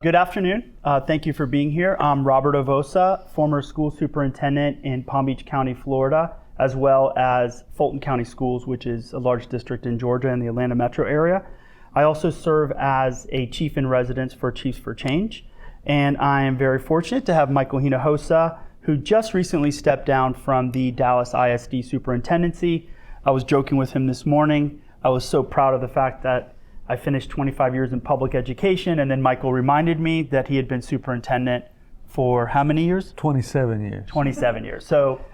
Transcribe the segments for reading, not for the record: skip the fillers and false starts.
Good afternoon. Thank you for being here. I'm Robert Ovosa, former school superintendent in Palm Beach County, Florida, as well as Fulton County Schools, which is a large district in Georgia in the Atlanta metro area. I also serve as a chief in residence for Chiefs for Change, and I am very fortunate to have Michael Hinojosa, who just recently stepped down from the Dallas ISD superintendency. I was joking with him this morning. I was so proud of the fact that I finished 25 years in public education, and then Michael reminded me that he had been superintendent for how many years? 27 years. 27 years. So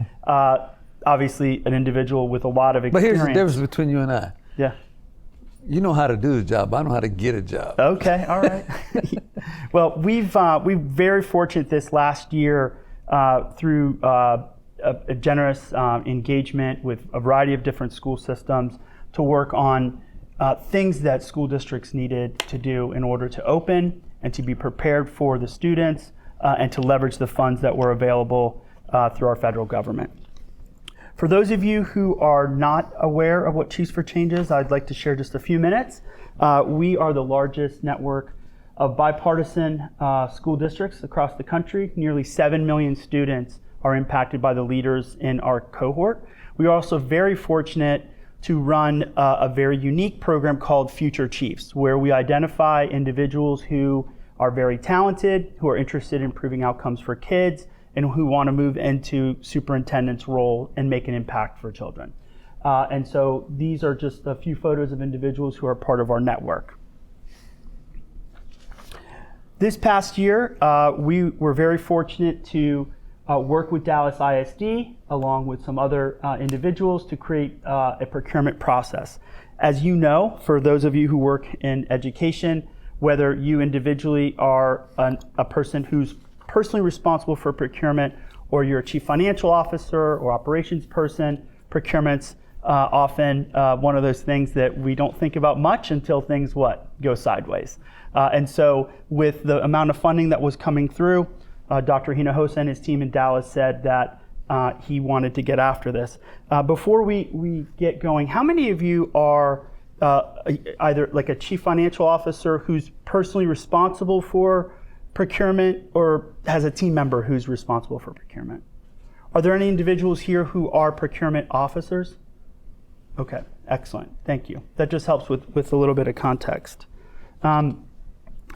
obviously an individual with a lot of experience. But here's the difference between you and I. Yeah. You know how to do the job. I know how to get a job. Okay, all right. Well, we're very fortunate this last year through a generous engagement with a variety of different school systems to work on things that school districts needed to do in order to open and to be prepared for the students and to leverage the funds that were available through our federal government. For those of you who are not aware of what Chiefs for Change is, I'd like to share just a few minutes. We are the largest network of bipartisan school districts across the country. Nearly 7 million students are impacted by the leaders in our cohort. We are also very fortunate to run a very unique program called Future Chiefs, where we identify individuals who are very talented, who are interested in improving outcomes for kids, and who want to move into superintendent's role and make an impact for children. And so these are just a few photos of individuals who are part of our network. This past year, we were very fortunate to work with Dallas ISD along with some other individuals to create a procurement process. As you know, for those of you who work in education, whether you individually are a person who's personally responsible for procurement, or you're a chief financial officer or operations person, procurement's often one of those things that we don't think about much until things go sideways. And so with the amount of funding that was coming through, Dr. Hinojosa and his team in Dallas said that he wanted to get after this. Before we get going, how many of you are either like a chief financial officer who's personally responsible for procurement or has a team member who's responsible for procurement? Are there any individuals here who are procurement officers? Okay, excellent, thank you. That just helps with a little bit of context. And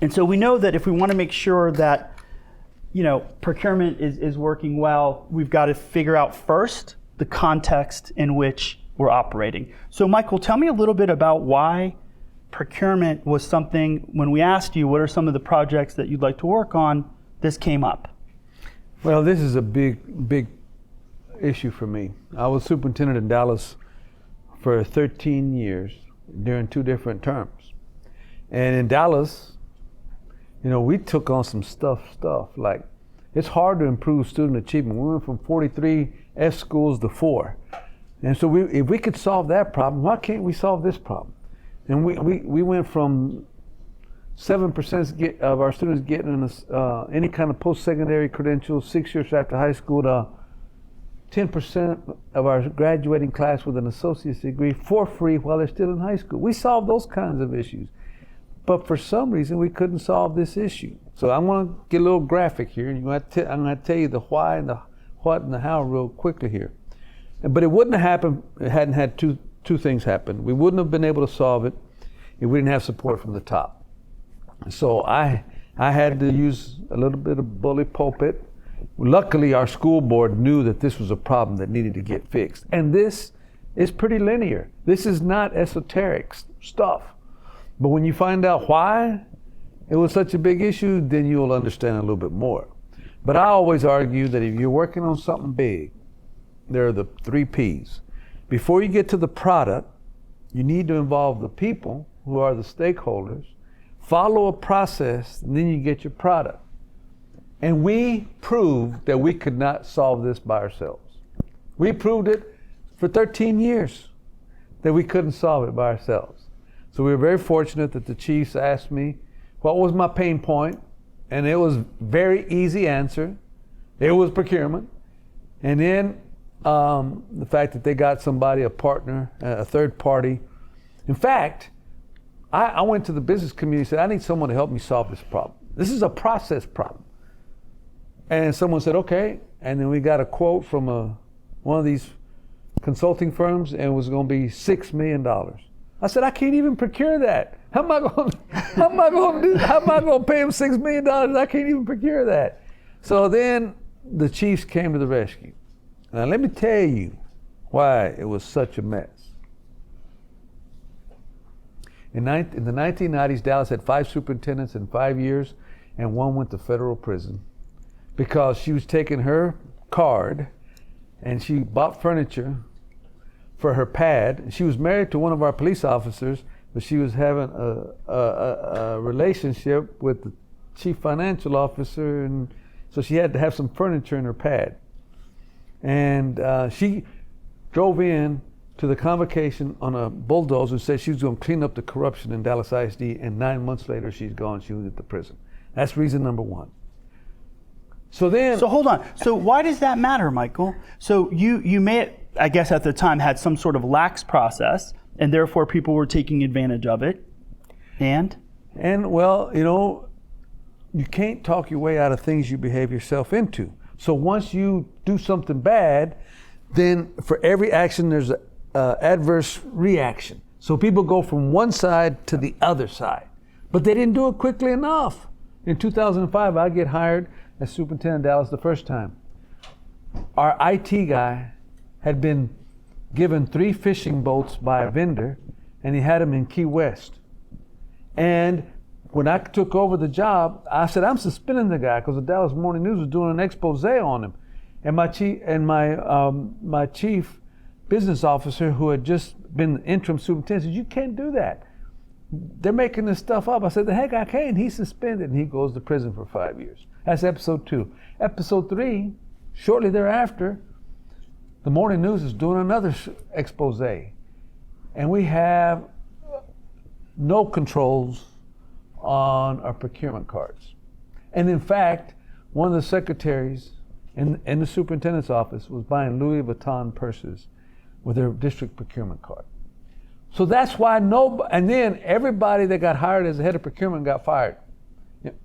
so we know that if we want to make sure that procurement is working well, we've got to figure out first the context in which we're operating. So Michael, tell me a little bit about why procurement was something, when we asked you what are some of the projects that you'd like to work on, this came up. Well, this is a big issue for me. I was superintendent in Dallas for 13 years during 2 different terms. And in Dallas, we took on some stuff like it's hard to improve student achievement. We went from 43 F schools to 4. And so if we could solve that problem, why can't we solve this problem? And we went from 7% of our students getting any kind of post-secondary credentials 6 years after high school to 10% of our graduating class with an associate's degree for free while they're still in high school. We solved those kinds of issues. But for some reason, we couldn't solve this issue. So I'm going to get a little graphic here, and I'm going to tell you the why and the what and the how real quickly here. But it wouldn't have happened, it hadn't had two things happen. We wouldn't have been able to solve it if we didn't have support from the top. So I had to use a little bit of bully pulpit. Luckily, our school board knew that this was a problem that needed to get fixed. And this is pretty linear. This is not esoteric stuff. But when you find out why it was such a big issue, then you'll understand a little bit more. But I always argue that if you're working on something big, there are the 3 Ps. Before you get to the product, you need to involve the people who are the stakeholders, follow a process, and then you get your product. And we proved that we could not solve this by ourselves. We proved it for 13 years that we couldn't solve it by ourselves. So we were very fortunate that the chiefs asked me what was my pain point, and it was very easy answer. It was procurement. And then the fact that they got somebody, a partner, a third party. In fact, I went to the business community and said, I need someone to help me solve this problem. This is a process problem. And someone said, okay. And then we got a quote from one of these consulting firms, and it was going to be $6 million. I said, I can't even procure that. How am I going to pay him $6 million? I can't even procure that. So then the chiefs came to the rescue. Now let me tell you why it was such a mess. In the 1990s, Dallas had 5 superintendents in 5 years, and 1 went to federal prison because she was taking her card and she bought furniture for her pad. She was married to one of our police officers, but she was having a relationship with the chief financial officer, and so she had to have some furniture in her pad. And she drove in to the convocation on a bulldozer and said she was going to clean up the corruption in Dallas ISD, and 9 months later she's gone. She was at the prison. That's reason number 1. So hold on. So why does that matter, Michael? So you may, I guess at the time, had some sort of lax process, and therefore people were taking advantage of it. And well, you can't talk your way out of things you behave yourself into. So once you do something bad, then for every action there's an adverse reaction. So people go from one side to the other side. But they didn't do it quickly enough. In 2005, I get hired as superintendent of Dallas the first time. Our IT guy had been given 3 fishing boats by a vendor, and he had them in Key West. And when I took over the job, I said, I'm suspending the guy because the Dallas Morning News was doing an expose on him. And my chief business officer, who had just been interim superintendent, said, you can't do that. They're making this stuff up. I said, the heck I can. He's suspended, and he goes to prison for 5 years. That's episode 2. Episode 3, shortly thereafter, the Morning News is doing another expose. And we have no controls on our procurement cards. And in fact, one of the secretaries in the superintendent's office was buying Louis Vuitton purses with their district procurement card. So that's why and then everybody that got hired as the head of procurement got fired.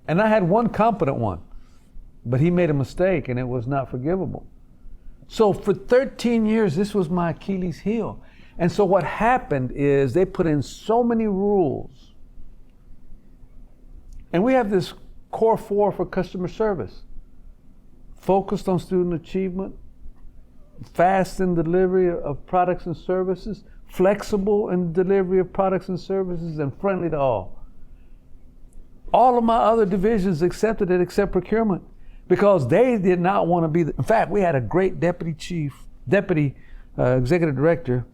And I had one competent one, but he made a mistake and it was not forgivable. So for 13 years, this was my Achilles heel. And so what happened is they put in so many rules. And we have this core 4 for customer service. Focused on student achievement, fast in delivery of products and services, flexible in delivery of products and services, and friendly to all. All of my other divisions accepted it except procurement because they did not want to be in fact, we had a great deputy executive director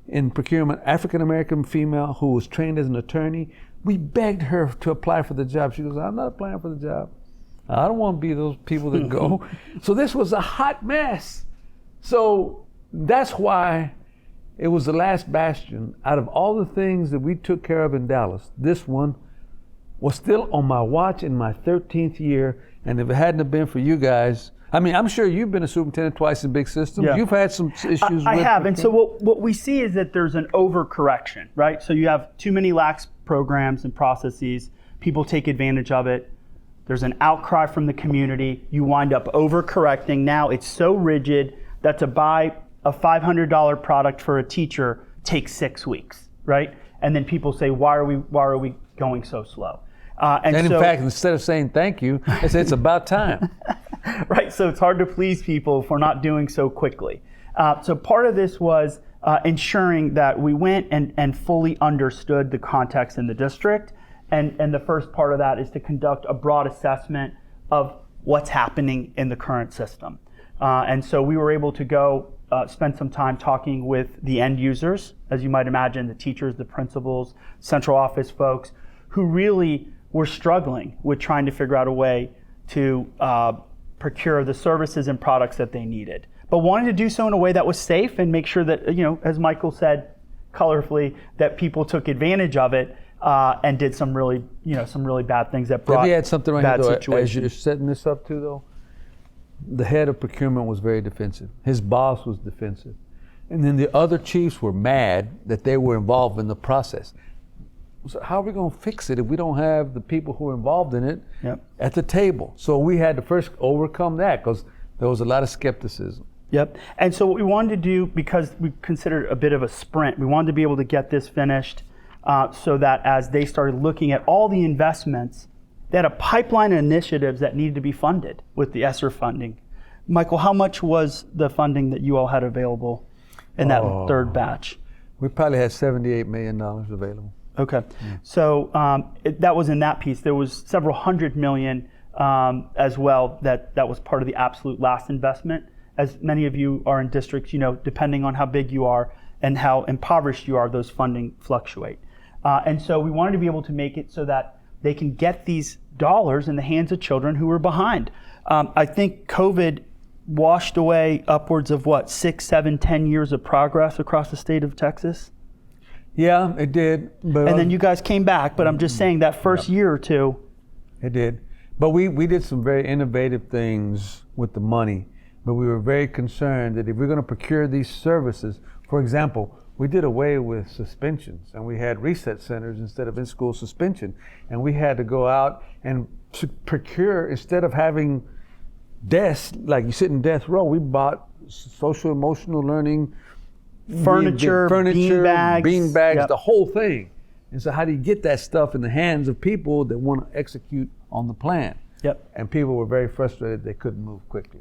in procurement, African-American female who was trained as an attorney. We begged her to apply for the job. She goes, I'm not applying for the job. I don't want to be those people that go. So this was a hot mess. So that's why it was the last bastion. Out of all the things that we took care of in Dallas, this one was still on my watch in my 13th year. And if it hadn't have been for you guys, I mean, I'm sure you've been a superintendent twice in big systems. Yeah. You've had some issues I have. And so what we see is that there's an overcorrection, right? So you have too many lax programs and processes. People take advantage of it. There's an outcry from the community. You wind up overcorrecting. Now it's so rigid that to buy a $500 product for a teacher takes 6 weeks, right? And then people say, why are we going so slow? And in fact, instead of saying thank you, they say it's about time. Right, so it's hard to please people if we're not doing so quickly. So part of this was ensuring that we went and fully understood the context in the district. And the first part of that is to conduct a broad assessment of what's happening in the current system. And so we were able to go spend some time talking with the end users, as you might imagine, the teachers, the principals, central office folks, who really were struggling with trying to figure out a way to procure the services and products that they needed, but wanted to do so in a way that was safe and make sure that, as Michael said colorfully, that people took advantage of it and did some really bad things that brought Have you had something right bad here, though, situations. as you're setting this up too, though? The head of procurement was very defensive. His boss was defensive. And then the other chiefs were mad that they were involved in the process. So how are we going to fix it if we don't have the people who are involved in it Yep. at the table? So we had to first overcome that because there was a lot of skepticism. Yep. And so what we wanted to do, because we considered it a bit of a sprint, we wanted to be able to get this finished so that as they started looking at all the investments, they had a pipeline of initiatives that needed to be funded with the ESSER funding. Michael, how much was the funding that you all had available in that third batch? We probably had $78 million available. Okay. So that was in that piece. There was several hundred million as well that was part of the absolute last investment. As many of you are in districts, depending on how big you are and how impoverished you are, those funding fluctuate. And so we wanted to be able to make it so that they can get these dollars in the hands of children who were behind. I think COVID washed away upwards of 6, 7, 10 years of progress across the state of Texas. Yeah, it did. But And then you guys came back, but I'm just saying that first year or two. It did. But we did some very innovative things with the money. But we were very concerned that if we're going to procure these services, for example, we did away with suspensions and we had reset centers instead of in-school suspension. And we had to go out and procure, instead of having desks, like you sit in death row, we bought social emotional learning, Furniture, bean bags, Yep. the whole thing. And so how do you get that stuff in the hands of people that want to execute on the plan? Yep. And people were very frustrated they couldn't move quickly.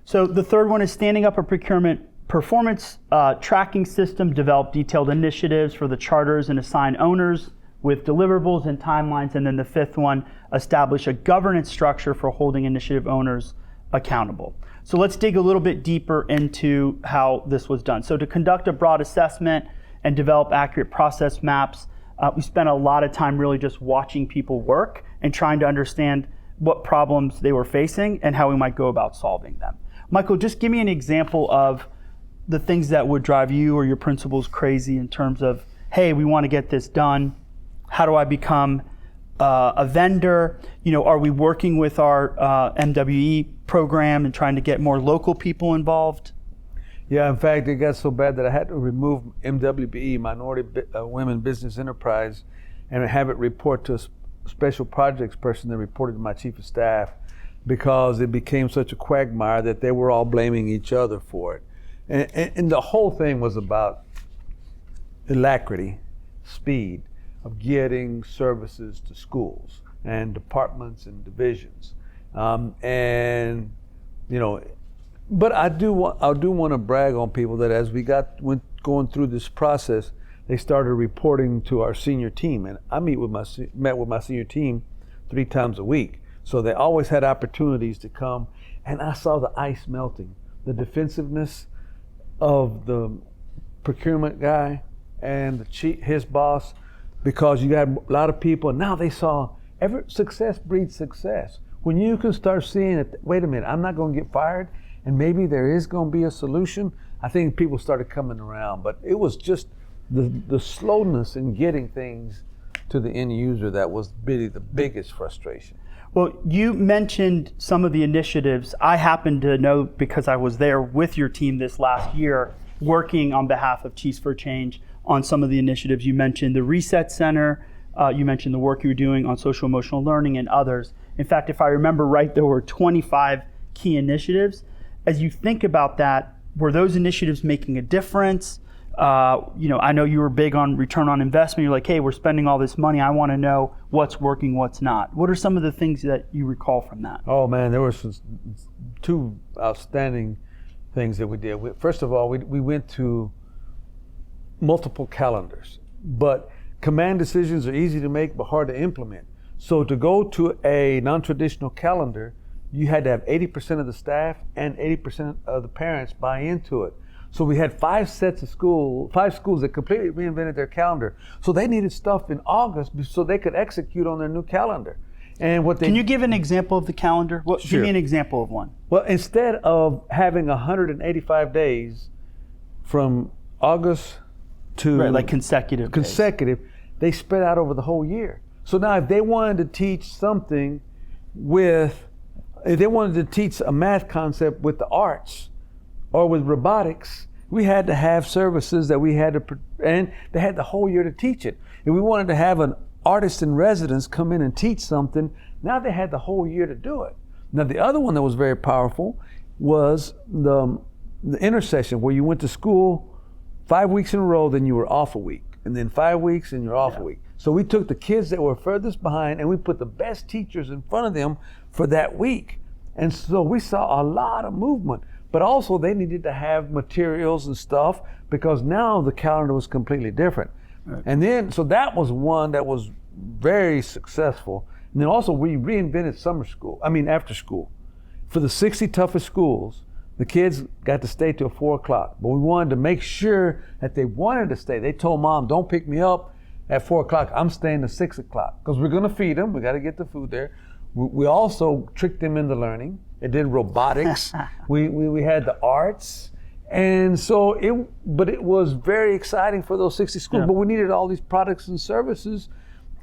So the third one is standing up a procurement performance tracking system, develop detailed initiatives for the charters and assign owners with deliverables and timelines. And then the fifth one, establish a governance structure for holding initiative owners accountable. So let's dig a little bit deeper into how this was done. So to conduct a broad assessment and develop accurate process maps, we spent a lot of time really just watching people work and trying to understand what problems they were facing and how we might go about solving them. Michael, just give me an example of the things that would drive you or your principals crazy in terms of, hey, we want to get this done. How do I become a vendor? Are we working with our MWE program and trying to get more local people involved? Yeah, in fact, it got so bad that I had to remove MWBE, Minority Women Business Enterprise, and have it report to a special projects person that reported to my chief of staff, because it became such a quagmire that they were all blaming each other for it. And the whole thing was about alacrity, speed of getting services to schools and departments and divisions. But I do want to brag on people that as we went going through this process, they started reporting to our senior team. And I met with my senior team 3 times a week. So they always had opportunities to come, and I saw the ice melting, the defensiveness of the procurement guy and his boss, because you had a lot of people, and now they saw success breeds success. When you can start seeing it, wait a minute, I'm not going to get fired, and maybe there is going to be a solution, I think people started coming around. But it was just the slowness in getting things to the end user that was really the biggest frustration. Well, you mentioned some of the initiatives. I happen to know because I was there with your team this last year, working on behalf of Chiefs for Change on some of the initiatives. You mentioned the Reset Center, you mentioned the work you were doing on social emotional learning and others. In fact, if I remember right, there were 25 key initiatives. As you think about that, were those initiatives making a difference? I know you were big on return on investment. You're like, hey, we're spending all this money. I want to know what's working, what's not. What are some of the things that you recall from that? Oh man, there were 2 outstanding things that we did. First of all, we went to multiple calendars, but command decisions are easy to make but hard to implement. So to go to a non-traditional calendar, you had to have 80% of the staff and 80% of the parents buy into it. So we had 5 schools that completely reinvented their calendar. So they needed stuff in August so they could execute on their new calendar. And can you give an example of the calendar? Sure. Give me an example of one. Well, instead of having 185 days from August to like consecutive days. They spread out over the whole year. So now if they wanted to teach something if they wanted to teach a math concept with the arts or with robotics, We had to have services that we had to, and they had the whole year to teach it. If we wanted to have an artist in residence come in and teach something, now they had the whole year to do it. Now the other one that was very powerful was the intercession, where you went to school 5 weeks in a row, then you were off a week, and then 5 weeks and you're off a week. So we took the kids that were furthest behind and we put the best teachers in front of them for that week. And so we saw a lot of movement. But also they needed to have materials and stuff, because now the calendar was completely different. Right. And then, so that was one that was very successful. And then also we reinvented after school. For the 60 toughest schools, the kids got to stay till 4 o'clock. But we wanted to make sure that they wanted to stay. They told Mom, don't pick me up at 4 o'clock. I'm staying to 6 o'clock. Because we're gonna feed them, we gotta get the food there. We also tricked them into learning. It did robotics. we had the arts. And so it was very exciting for those 60 schools, but we needed all these products and services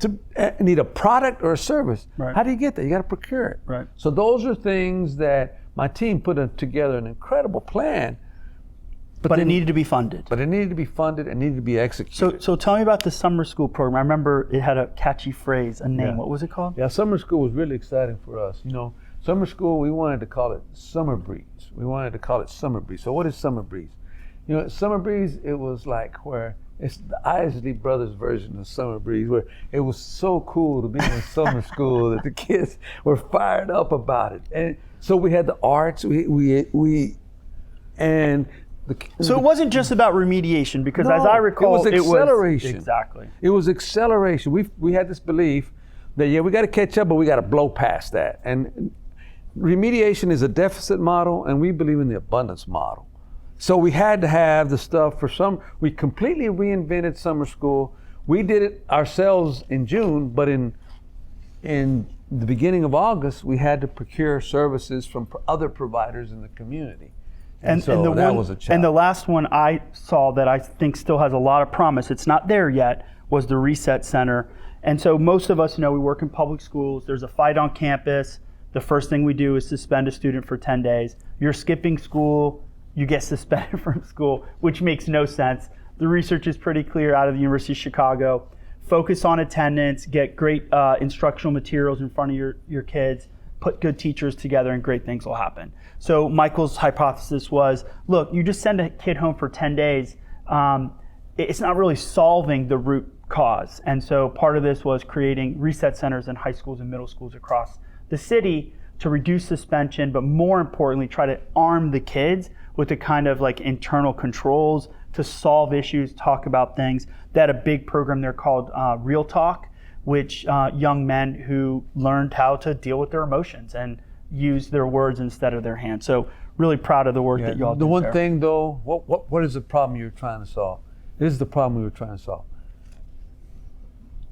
to need a product or a service. Right. How do you get that? You got to procure it. Right. So those are things that my team put together an incredible plan. But it needed to be funded. But it needed to be funded and needed to be executed. So tell me about the summer school program. I remember it had a catchy phrase, a name. Yeah. What was it called? Yeah, summer school was really exciting for us. Summer school, we wanted to call it Summer Breeze. Summer Breeze. So what is Summer Breeze? Summer Breeze, it was like where it's the Isley Brothers version of Summer Breeze, where it was so cool to be in summer school that the kids were fired up about it. And so we had the arts, so it wasn't just about remediation, because as I recall, it was acceleration. Exactly. It was acceleration. We had this belief that, we got to catch up, but we got to blow past that. And remediation is a deficit model, and we believe in the abundance model. So we had to have the stuff we completely reinvented summer school. We did it ourselves in June, but in the beginning of August, we had to procure services from other providers in the community. And so that was a challenge. And the last one I saw that I think still has a lot of promise, it's not there yet, was the Reset Center. And so most of us know we work in public schools. There's a fight on campus. The first thing we do is suspend a student for 10 days. You're skipping school, you get suspended from school, which makes no sense. The research is pretty clear out of the University of Chicago. Focus on attendance, get great instructional materials in front of your kids, put good teachers together, and great things will happen. So Michael's hypothesis was, look, you just send a kid home for 10 days. It's not really solving the root cause. And so part of this was creating reset centers in high schools and middle schools across the city to reduce suspension, but more importantly, try to arm the kids with the kind of like internal controls to solve issues, talk about things. They had a big program there called Real Talk, which young men who learned how to deal with their emotions and use their words instead of their hands. So really proud of the work that y'all did. The one thing though, what is the problem you're trying to solve? This is the problem we were trying to solve.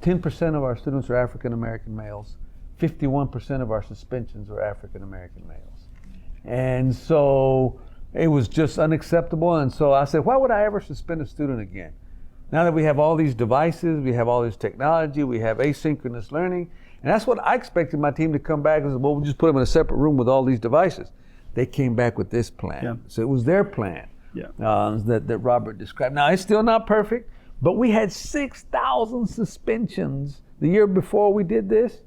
10% of our students are African American males. 51% of our suspensions are African American males. And so it was just unacceptable. And so I said, why would I ever suspend a student again? Now that we have all these devices, we have all this technology, we have asynchronous learning. And that's what I expected my team to come back and say, well, we'll just put them in a separate room with all these devices. They came back with this plan. Yeah. So it was their plan that Robert described. Now, it's still not perfect, but we had 6,000 suspensions the year before we did this.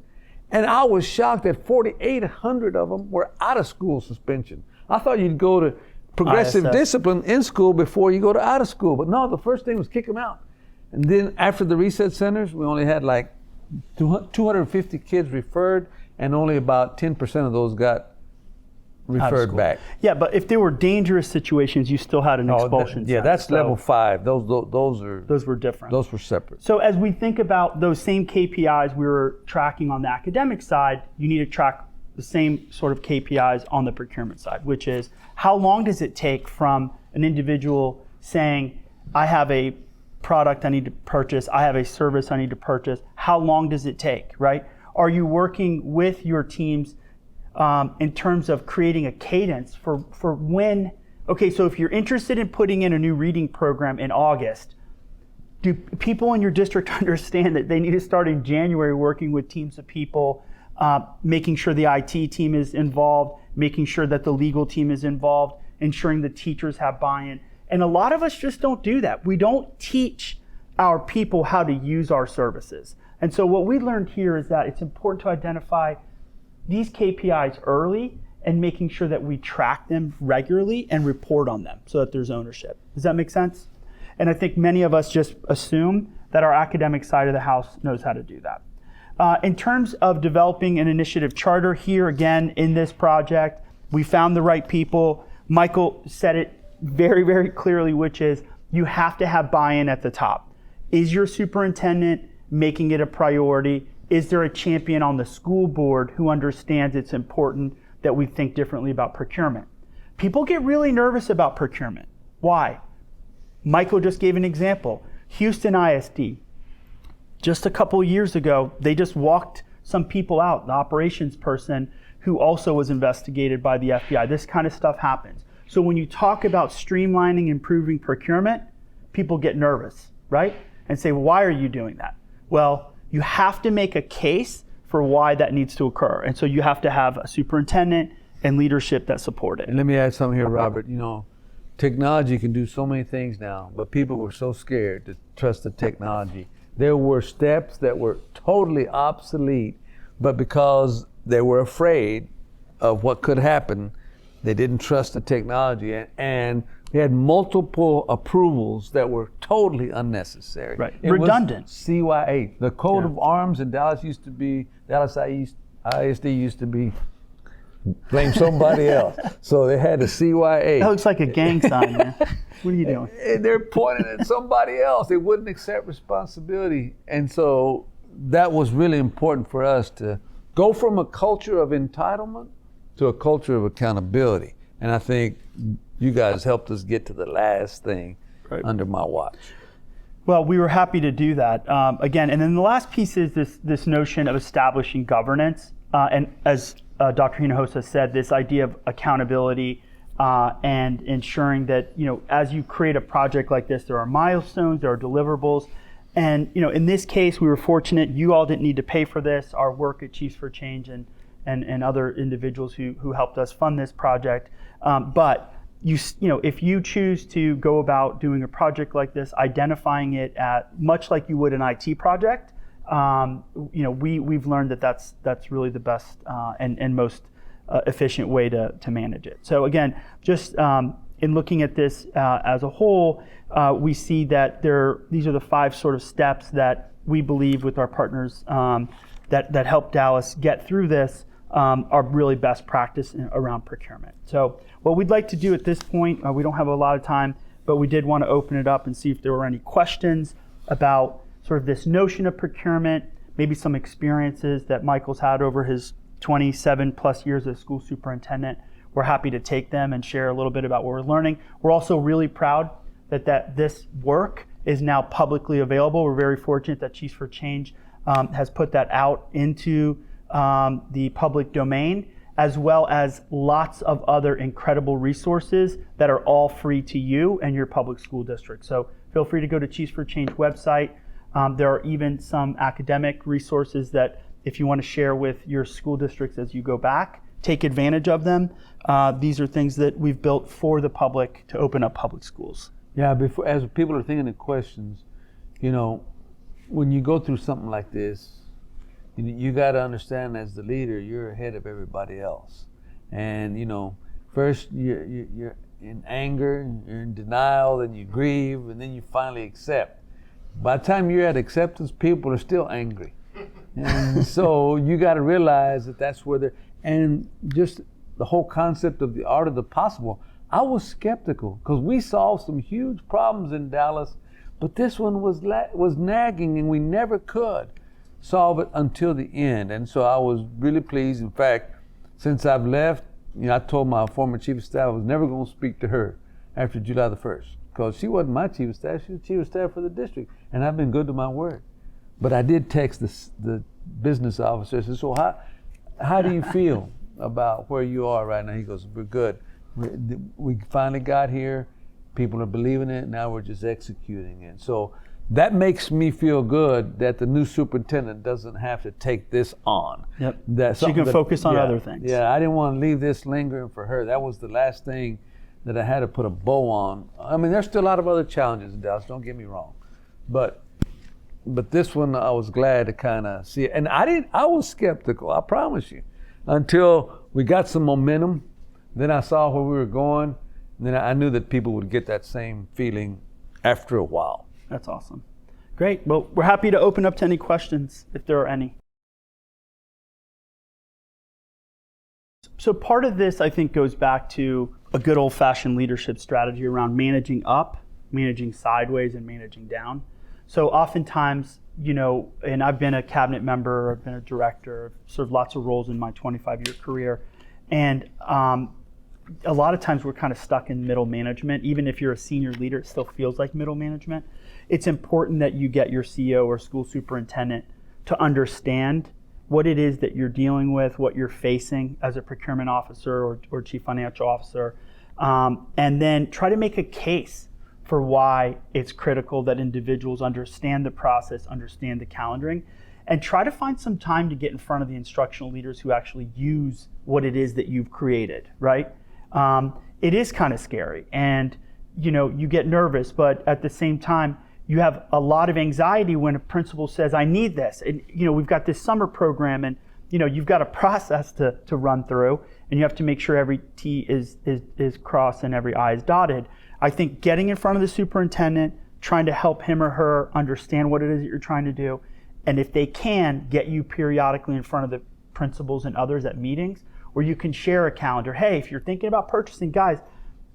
And I was shocked that 4,800 of them were out of school suspension. I thought you'd go to progressive discipline in school before you go to out of school. But no, the first thing was kick them out. And then after the reset centers, we only had like 250 kids referred, and only about 10% of those got referred back. Yeah, but if there were dangerous situations, you still had an expulsion. That's level 5. Those were different. Those were separate. So as we think about those same KPIs we were tracking on the academic side, you need to track the same sort of KPIs on the procurement side, which is how long does it take from an individual saying, I have a product I need to purchase, I have a service I need to purchase, how long does it take, right? Are you working with your teams in terms of creating a cadence for when, so if you're interested in putting in a new reading program in August, do people in your district understand that they need to start in January working with teams of people, making sure the IT team is involved, making sure that the legal team is involved, ensuring the teachers have buy-in, And a lot of us just don't do that. We don't teach our people how to use our services. And so what we learned here is that it's important to identify these KPIs early and making sure that we track them regularly and report on them so that there's ownership. Does that make sense? And I think many of us just assume that our academic side of the house knows how to do that. In terms of developing an initiative charter, here again in this project, we found the right people. Michael said it very, very clearly, which is you have to have buy-in at the top. Is your superintendent making it a priority? Is there a champion on the school board who understands it's important that we think differently about procurement? People get really nervous about procurement. Why? Michael just gave an example. Houston ISD. Just a couple years ago, they just walked some people out, the operations person who also was investigated by the FBI. This kind of stuff happens. So when you talk about streamlining, improving procurement, people get nervous, right? And say, well, why are you doing that? Well, you have to make a case for why that needs to occur. And so you have to have a superintendent and leadership that support it. And let me add something here, Robert. Technology can do so many things now, but people were so scared to trust the technology. There were steps that were totally obsolete, but because they were afraid of what could happen, they didn't trust the technology, and they had multiple approvals that were totally unnecessary. Right. It Redundant. Was CY8. The coat of arms in Dallas ISD used to be blame somebody else. So they had the CY8. That looks like a gang sign, man. What are you doing? And they're pointing at somebody else. They wouldn't accept responsibility. And so that was really important for us to go from a culture of entitlement to a culture of accountability. And I think you guys helped us get to the last thing under my watch. Well, we were happy to do that. Again, and then the last piece is this notion of establishing governance. And as Dr. Hinojosa said, this idea of accountability and ensuring that, as you create a project like this, there are milestones, there are deliverables. And, in this case, we were fortunate. You all didn't need to pay for this. Our work at Chiefs for Change and other individuals who helped us fund this project. But if you choose to go about doing a project like this, identifying it at much like you would an IT project, we've learned that that's really the best and most efficient way to manage it. So again, just in looking at this as a whole, we see that these are the 5 sort of steps that we believe with our partners that help Dallas get through this are really best practice around procurement. So what we'd like to do at this point, we don't have a lot of time, but we did want to open it up and see if there were any questions about sort of this notion of procurement, maybe some experiences that Michael's had over his 27 plus years as school superintendent. We're happy to take them and share a little bit about what we're learning. We're also really proud that this work is now publicly available. We're very fortunate that Chiefs for Change has put that out into the public domain, as well as lots of other incredible resources that are all free to you and your public school district. So feel free to go to Chiefs for Change website. There are even some academic resources that if you want to share with your school districts as you go back, take advantage of them. These are things that we've built for the public to open up public schools. Yeah, as people are thinking of questions, when you go through something like this, you got to understand as the leader, you're ahead of everybody else. And, first you're in anger, you're in denial, then you grieve, and then you finally accept. By the time you're at acceptance, people are still angry. And so you got to realize that that's where they're, and just the whole concept of the art of the possible. I was skeptical because we solved some huge problems in Dallas, but this one was nagging and we never could solve it until the end. And so I was really pleased. In fact, since I've left, I told my former chief of staff I was never going to speak to her after July the 1st because she wasn't my chief of staff, she was chief of staff for the district, and I've been good to my word. But I did text the business officer and said, so how do you feel about where you are right now? He goes, we're good. We finally got here. People are believing it. Now we're just executing it. So that makes me feel good that the new superintendent doesn't have to take this on. Yep. So you can focus on other things. Yeah, I didn't want to leave this lingering for her. That was the last thing that I had to put a bow on. I mean, there's still a lot of other challenges in Dallas, don't get me wrong. But this one I was glad to kind of see it. And I was skeptical, I promise you, until we got some momentum. Then I saw where we were going. And then I knew that people would get that same feeling after a while. That's awesome. Great. Well, we're happy to open up to any questions if there are any. So part of this, I think, goes back to a good old-fashioned leadership strategy around managing up, managing sideways, and managing down. So oftentimes, and I've been a cabinet member, I've been a director, I've served lots of roles in my 25-year career. And a lot of times we're kind of stuck in middle management. Even if you're a senior leader, it still feels like middle management. It's important that you get your CEO or school superintendent to understand what it is that you're dealing with, what you're facing as a procurement officer or chief financial officer, and then try to make a case for why it's critical that individuals understand the process, understand the calendaring, and try to find some time to get in front of the instructional leaders who actually use what it is that you've created, right? It is kind of scary, and you get nervous, but at the same time, you have a lot of anxiety when a principal says, I need this. And we've got this summer program, and you've got a process to run through, and you have to make sure every T is crossed and every I is dotted. I think getting in front of the superintendent, trying to help him or her understand what it is that you're trying to do, and if they can, get you periodically in front of the principals and others at meetings, where you can share a calendar. Hey, if you're thinking about purchasing, guys,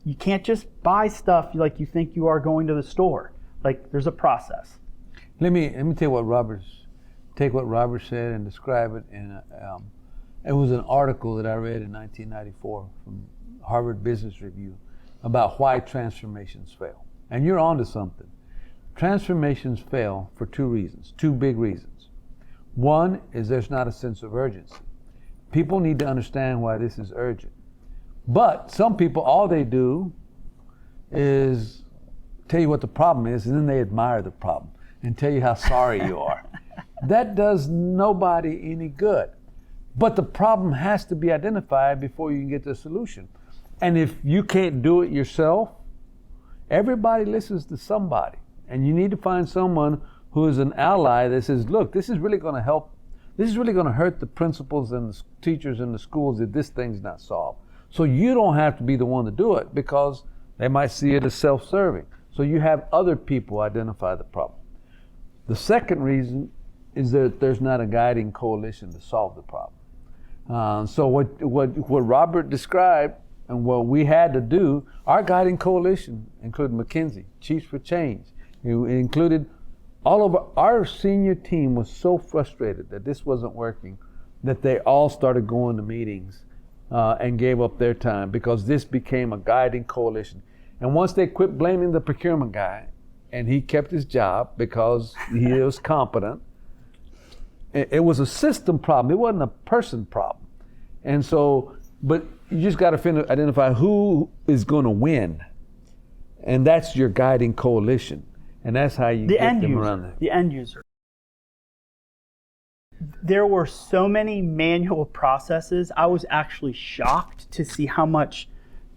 you can't just buy stuff like you think you are going to the store. Like, there's a process. Let me tell you what Robert said and describe it. It was an article that I read in 1994 from Harvard Business Review about why transformations fail. And you're onto something. Transformations fail for two big reasons. One is there's not a sense of urgency. People need to understand why this is urgent. But some people, all they do is tell you what the problem is, and then they admire the problem and tell you how sorry you are. That does nobody any good. But the problem has to be identified before you can get to a solution. And if you can't do it yourself, everybody listens to somebody. And you need to find someone who is an ally that says, look, this is really going to help. This is really going to hurt the principals and the teachers in the schools if this thing's not solved. So you don't have to be the one to do it, because they might see it as self-serving. So you have other people identify the problem. The second reason is that there's not a guiding coalition to solve the problem. So what Robert described and what we had to do, our guiding coalition included McKinsey, Chiefs for Change. It included all of our senior team was so frustrated that this wasn't working that they all started going to meetings and gave up their time, because this became a guiding coalition. And once they quit blaming the procurement guy, and he kept his job because he was competent, it was a system problem. It wasn't a person problem. And so, but you just got to identify who is going to win. And that's your guiding coalition. And that's how you get them around there. The end user. There were so many manual processes. I was actually shocked to see how much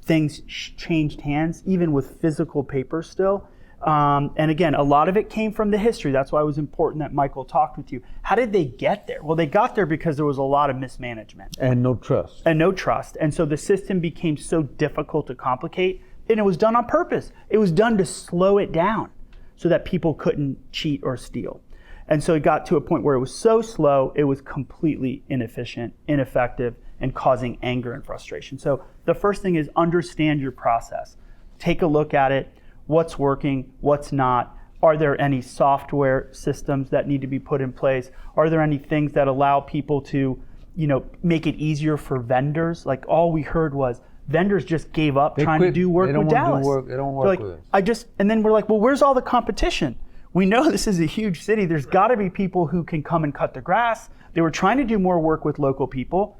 things changed hands, even with physical paper still. And again, a lot of it came from the history. That's why it was important that Michael talked with you. How did they get there? Well, they got there because there was a lot of mismanagement. And no trust. And so the system became so difficult to complicate, and it was done on purpose. It was done to slow it down so that people couldn't cheat or steal. And so it got to a point where it was so slow, it was completely inefficient, ineffective, and causing anger and frustration. So the first thing is understand your process. Take a look at it. What's working, what's not? Are there any software systems that need to be put in place? Are there any things that allow people to, make it easier for vendors? Like, all we heard was vendors just gave up trying to do work with Dallas. They don't work with us. And then we're like, well, where's all the competition? We know this is a huge city. There's got to be people who can come and cut the grass. They were trying to do more work with local people.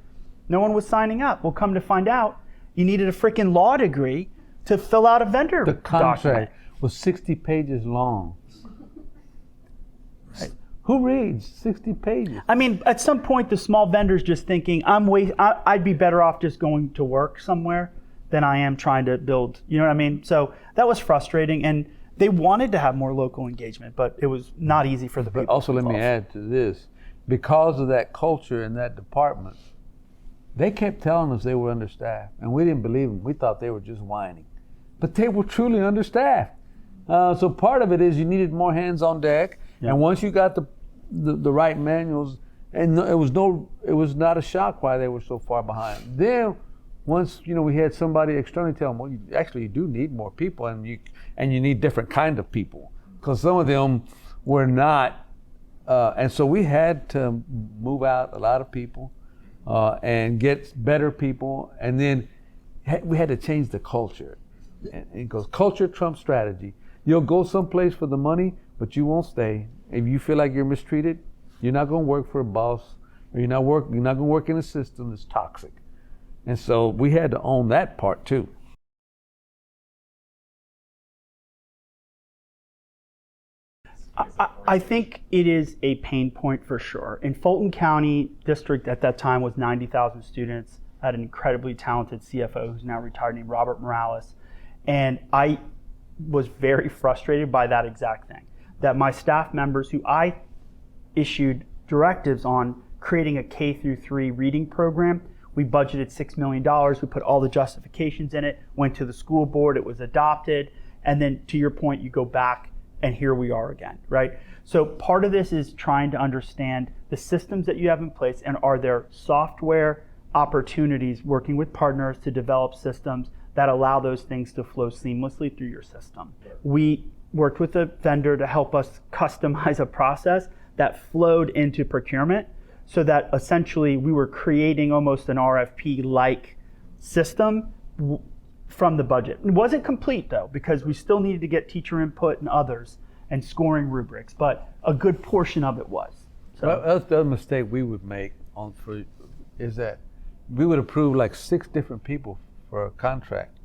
No one was signing up. Well, come to find out, you needed a freaking law degree to fill out a vendor document. The contract document was 60 pages long. Right. Who reads 60 pages? I mean, at some point, the small vendor's just thinking, I'd be better off just going to work somewhere than I am trying to build, you know what I mean? So that was frustrating, and they wanted to have more local engagement, but it was not easy for the people. But also let me add to this, because of that culture in that department, they kept telling us they were understaffed, and we didn't believe them. We thought they were just whining, but they were truly understaffed. So part of it is you needed more hands on deck, and once you got the right manuals, and it was not a shock why they were so far behind. Then once we had somebody externally tell them, well, you do need more people, and you need different kind of people, because some of them were not, and so we had to move out a lot of people and get better people, and then we had to change the culture, and because culture trumps strategy. You'll go someplace for the money, but you won't stay. If you feel like you're mistreated, you're not going to work for a boss, or you're not going to work in a system that's toxic. And so we had to own that part too. I think it is a pain point for sure. In Fulton County District at that time was 90,000 students. I had an incredibly talented CFO who's now retired named Robert Morales. And I was very frustrated by that exact thing, that my staff members who I issued directives on creating a K through 3 reading program, we budgeted $6 million, we put all the justifications in it, went to the school board, it was adopted, and then to your point, you go back and here we are again, right? So part of this is trying to understand the systems that you have in place, and are there software opportunities working with partners to develop systems that allow those things to flow seamlessly through your system. We worked with a vendor to help us customize a process that flowed into procurement, so that essentially we were creating almost an RFP-like system from the budget. It wasn't complete though, because we still needed to get teacher input and others and scoring rubrics, but a good portion of it was. So that's the other mistake we would make is that we would approve like 6 different people for a contract.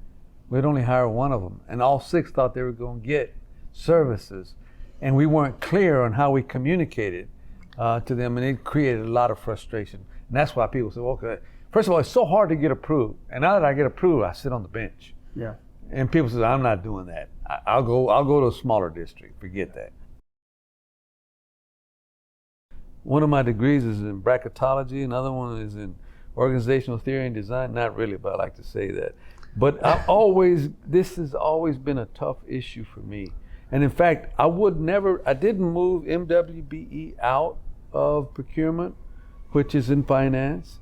We'd only hire one of them, and all 6 thought they were going to get services, and we weren't clear on how we communicated to them, and it created a lot of frustration. And that's why people say, well, okay, first of all, it's so hard to get approved, and now that I get approved, I sit on the bench. Yeah. And people say, I'm not doing that. I'll go to a smaller district. Forget that. One of my degrees is in bracketology, another one is in organizational theory and design. Not really, but I like to say that. But this has always been a tough issue for me. And in fact, I didn't move MWBE out of procurement, which is in finance,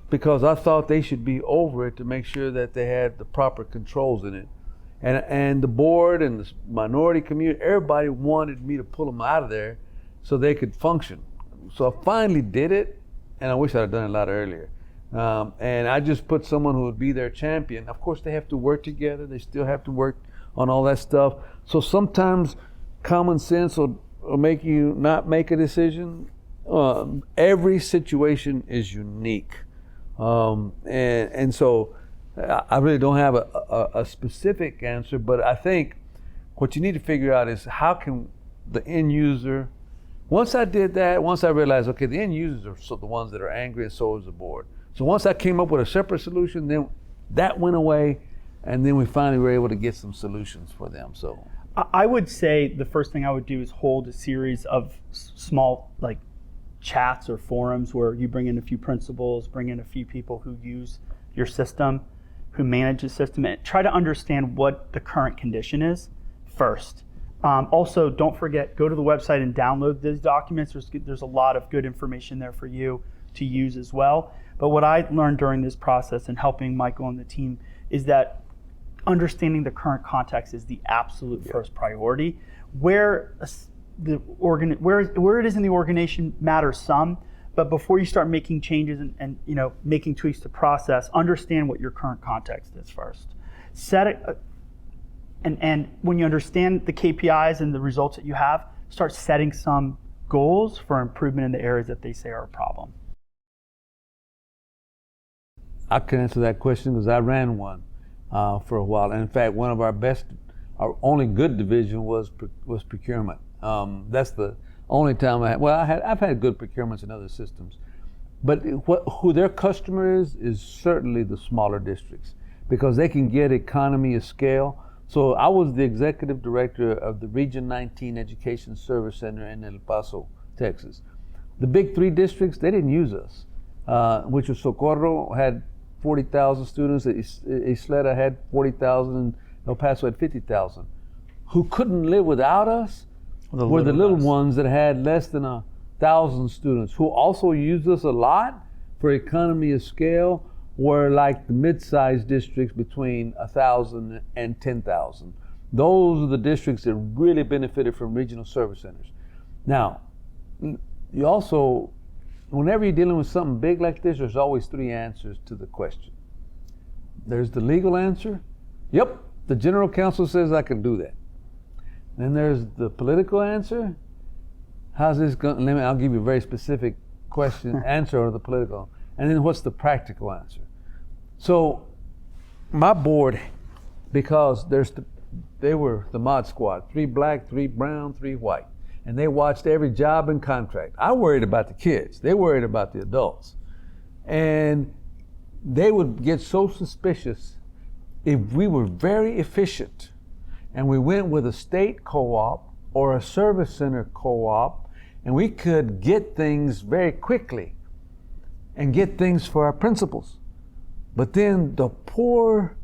because I thought they should be over it to make sure that they had the proper controls in it. And the board and the minority community, everybody wanted me to pull them out of there so they could function. So I finally did it, and I wish I'd have done it a lot earlier. And I just put someone who would be their champion. Of course, they have to work together. They still have to work on all that stuff. So sometimes common sense will make you not make a decision. Every situation is unique. And so I really don't have a specific answer, but I think what you need to figure out is how can the end user, once I did that, once I realized, okay, the end users are the ones that are angry, and so is the board. So once I came up with a separate solution, then that went away, and then we finally were able to get some solutions for them. So I would say the first thing I would do is hold a series of small chats or forums where you bring in a few principals, bring in a few people who use your system, who manage the system, and try to understand what the current condition is first. Also, don't forget, go to the website and download these documents. There's a lot of good information there for you to use as well. But what I learned during this process and helping Michael and the team is that understanding the current context is the absolute first priority. Where it is in the organization matters some, but before you start making changes and making tweaks to process, understand what your current context is first. Set it, and when you understand the KPIs and the results that you have, start setting some goals for improvement in the areas that they say are a problem. I can answer that question because I ran one for a while. And in fact, one of our only good division was procurement. That's the only time I've had good procurements in other systems. But who their customer is certainly the smaller districts, because they can get economy of scale. So I was the executive director of the Region 19 Education Service Center in El Paso, Texas. The big 3 districts, they didn't use us, which was Socorro had 40,000 students, Isleta had 40,000, and El Paso had 50,000. Who couldn't live without us were the little ones that had less than 1,000 students, who also used us a lot for economy of scale, were like the mid-sized districts between 1,000 and 10,000. Those are the districts that really benefited from regional service centers. Now, you also, whenever you're dealing with something big like this, there's always 3 answers to the question. There's the legal answer. Yep, the general counsel says I can do that. Then there's the political answer. How's this going? I'll give you a very specific question, answer of the political. And then what's the practical answer? So my board, because they were the mod squad, 3 black, 3 brown, 3 white. And they watched every job and contract. I worried about the kids. They worried about the adults. And they would get so suspicious if we were very efficient and we went with a state co-op or a service center co-op, and we could get things very quickly and get things for our principals. But then the poor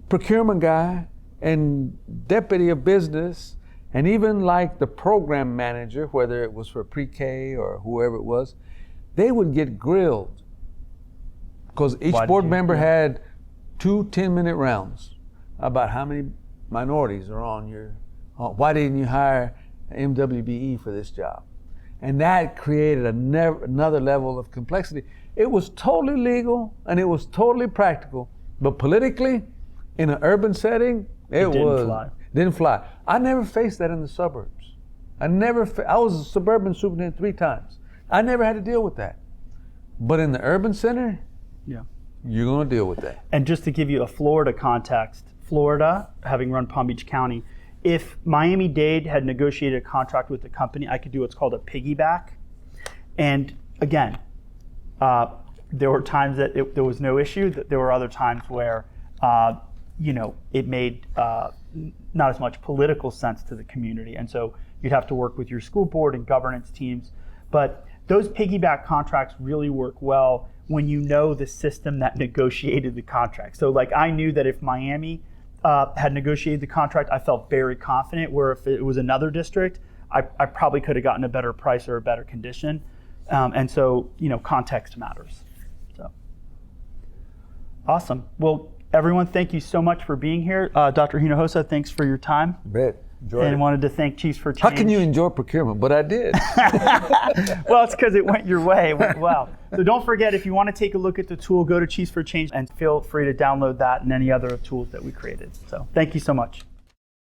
procurement guy and deputy of business, and even like the program manager, whether it was for pre-K or whoever it was, they would get grilled because each board member had 2 10-minute rounds about how many minorities are on your, why didn't you hire MWBE for this job? And that created another level of complexity. It was totally legal and it was totally practical, but politically, in an urban setting, it didn't fly. I never faced that in the suburbs. I was a suburban superintendent 3 times. I never had to deal with that. But in the urban center, you're going to deal with that. And just to give you a Florida context, Florida, having run Palm Beach County, if Miami-Dade had negotiated a contract with the company, I could do what's called a piggyback. And again, there were times that there was no issue. That there were other times where, it made not as much political sense to the community. And so you'd have to work with your school board and governance teams. But those piggyback contracts really work well when you know the system that negotiated the contract. So like I knew that if Miami had negotiated the contract, I felt very confident, where if it was another district, I probably could have gotten a better price or a better condition. And so, context matters. So, awesome. Well, everyone, thank you so much for being here. Dr. Hinojosa, thanks for your time. Bet. Enjoyed it. And wanted to thank Chiefs for Change. How can you enjoy procurement? But I did. Well, it's because it went your way. It went well. So don't forget, if you want to take a look at the tool, go to Chiefs for Change and feel free to download that and any other tools that we created. So thank you so much.